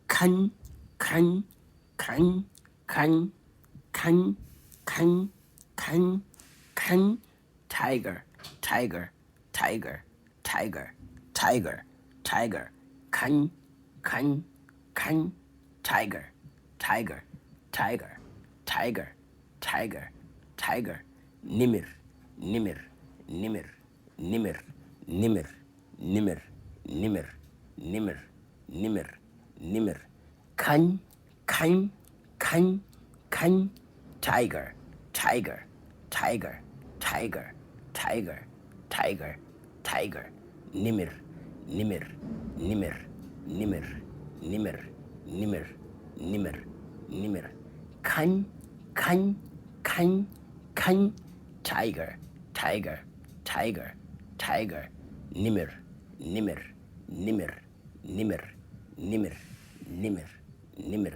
Kan, kan, kan, kan, kan, kan, kan, kan. Tiger, tiger, tiger, tiger, tiger, tiger. Kan, kan, kan. Tiger, tiger, tiger, tiger, tiger, tiger. Nimir, nimir, nimir, nimir, nimir, nimir, nimir, nimir, nimir, nimir. Kan, kan, kan, kan. Tiger, tiger, tiger, tiger, tiger, tiger, tiger. Nimir, nimir, nimir, nimir, nimir, nimir, nimir, nimir. Kan, kan, kan, kan. Tiger, tiger, tiger, tiger. Nimir, nimir, nimir, nimir, nimir, nimir, nimir.